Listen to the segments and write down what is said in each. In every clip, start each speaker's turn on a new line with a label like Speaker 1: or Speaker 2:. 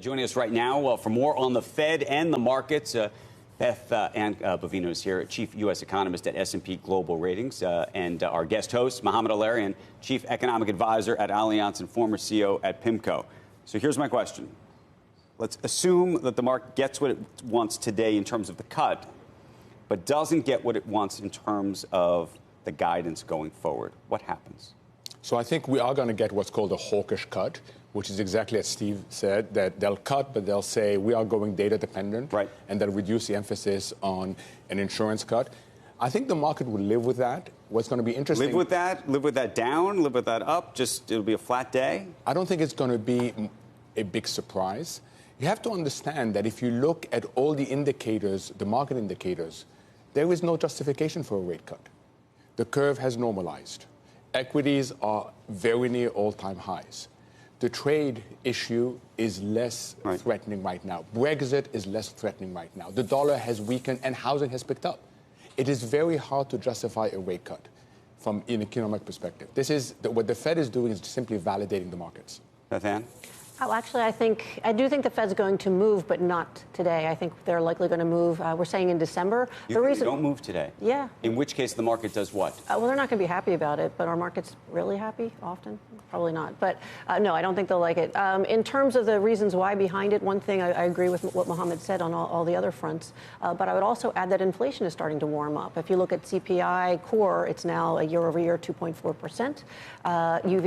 Speaker 1: Joining us right now for more on the Fed and the markets, Beth Ann Bovino is here, Chief U.S. Economist at S&P Global Ratings, and our guest host, Mohamed El-Erian, Chief Economic Advisor at Allianz and former CEO at PIMCO. So here's my question. Let's assume that the market gets what it wants today in terms of the cut, but doesn't get what it wants in terms of the guidance going forward. What happens?
Speaker 2: So I think we are going to get what's called a hawkish cut, which is exactly as Steve said, that they'll cut, but they'll say we are going data dependent,
Speaker 1: right,
Speaker 2: and they'll reduce the emphasis on an insurance cut. I think the market will live with that. What's going to be interesting...
Speaker 1: Live with that down, live with that up, just it'll be a flat day?
Speaker 2: I don't think it's going to be a big surprise. You have to understand that if you look at all the indicators, the market indicators, there is no justification for a rate cut. The curve has normalized. Equities are very near all-time highs. The trade issue is less threatening right now. Brexit is less threatening right now. The dollar has weakened and housing has picked up. It is very hard to justify a rate cut from an economic perspective. What the Fed is doing is simply validating the markets.
Speaker 1: Beth Ann?
Speaker 3: Oh, actually, I do think the Fed's going to move, but not today. I think they're likely going to move. We're saying in December.
Speaker 1: You think they don't move today?
Speaker 3: Yeah.
Speaker 1: In which case the market does what?
Speaker 3: Well, they're not going to be happy about it, but are markets really happy often? Probably not. But no, I don't think they'll like it. In terms of the reasons why behind it, one thing I agree with what Mohamed said on all the other fronts, but I would also add that inflation is starting to warm up. If you look at CPI core, it's now a year-over-year 2.4%. You've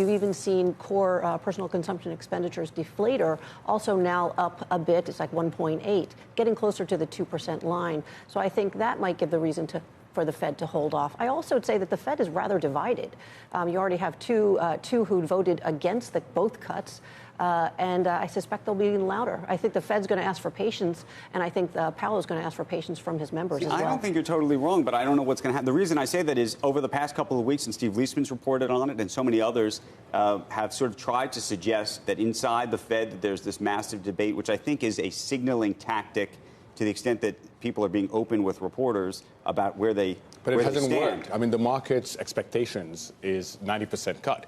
Speaker 3: even seen core personal consumption expenditures deflator also now up a bit. It's like 1.8, getting closer to the 2% line. So I think that might give the reason for the Fed to hold off. I also would say that the Fed is rather divided. You already have two who voted against both cuts. And I suspect they'll be even louder. I think the Fed's going to ask for patience, and I think Powell is going to ask for patience from his members as well.
Speaker 1: I don't think you're totally wrong, but I don't know what's going to happen. The reason I say that is over the past couple of weeks, and Steve Leisman's reported on it, and so many others have sort of tried to suggest that inside the Fed that there's this massive debate, which I think is a signaling tactic to the extent that people are being open with reporters about where they stand.
Speaker 2: But it hasn't worked. I mean, the market's expectations is 90% cut.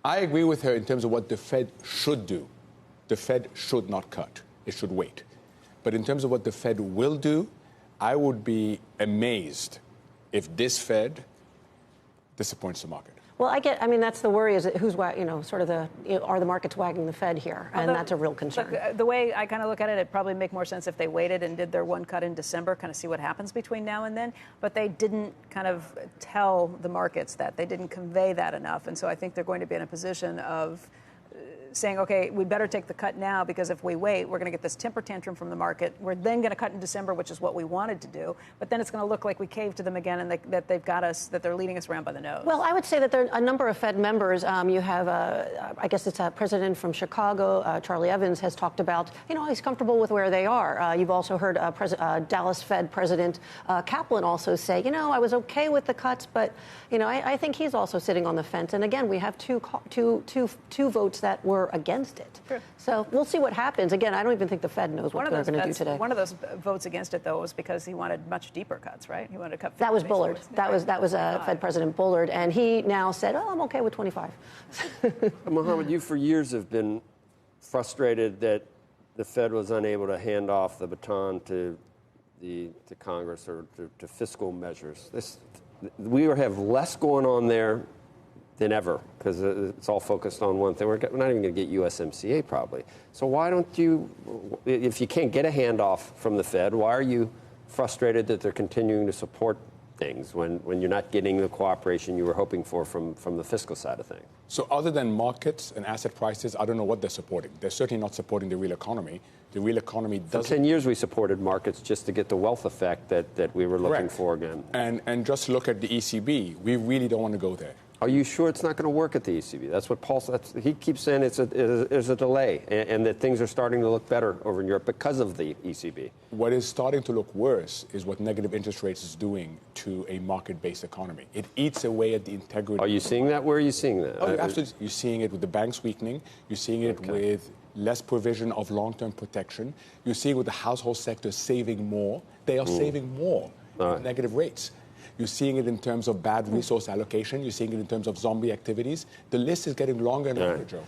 Speaker 2: I agree with her in terms of what the Fed should do. The Fed should not cut. It should wait. But in terms of what the Fed will do, I would be amazed if this Fed disappoints the market.
Speaker 3: Well, I mean, that's the worry is who's, are the markets wagging the Fed here? And that's a real concern.
Speaker 4: Look, the way I kind of look at it, it'd probably make more sense if they waited and did their one cut in December, kind of see what happens between now and then. But they didn't kind of tell the markets that. They didn't convey that enough. And so I think they're going to be in a position of saying, OK, we better take the cut now, because if we wait, we're going to get this temper tantrum from the market. We're then going to cut in December, which is what we wanted to do. But then it's going to look like we caved to them again and that they've got us, that they're leading us around by the nose.
Speaker 3: Well, I would say that there are a number of Fed members. You have, I guess it's a president from Chicago, Charlie Evans, has talked about, he's comfortable with where they are. You've also heard Dallas Fed President Kaplan also say, I was OK with the cuts, but, I think he's also sitting on the fence. And again, we have two votes that were against it.
Speaker 4: Sure.
Speaker 3: So we'll see what happens. Again, I don't even think the Fed knows what they're going to do today.
Speaker 4: One of those votes against it, though, was because he wanted much deeper cuts, right? He wanted to cut 50
Speaker 3: That was
Speaker 4: basis
Speaker 3: Bullard.
Speaker 4: points.
Speaker 3: That was Fed President Bullard, and he now said, I'm okay with 25.
Speaker 5: Mohamed, you for years have been frustrated that the Fed was unable to hand off the baton to Congress or to fiscal measures. We have less going on there than ever, because it's all focused on one thing. We're not even going to get USMCA probably. So why don't you, if you can't get a handoff from the Fed, why are you frustrated that they're continuing to support things when you're not getting the cooperation you were hoping for from the fiscal side of things?
Speaker 2: So other than markets and asset prices, I don't know what they're supporting. They're certainly not supporting the real economy. The real economy doesn't...
Speaker 5: For 10 years we supported markets just to get the wealth effect that we were looking for again.
Speaker 2: And just look at the ECB. We really don't want to go there.
Speaker 5: Are you sure it's not going to work at the ECB? That's what Paul said. He keeps saying there's a delay and that things are starting to look better over in Europe because of the ECB.
Speaker 2: What is starting to look worse is what negative interest rates is doing to a market-based economy. It eats away at the integrity.
Speaker 5: Are you seeing that? Where are you seeing that?
Speaker 2: Oh, absolutely. You're seeing it with the banks weakening. You're seeing it with less provision of long-term protection. You're seeing with the household sector saving more. They are saving more with negative rates. You're seeing it in terms of bad resource allocation. You're seeing it in terms of zombie activities. The list is getting longer and longer, Joe.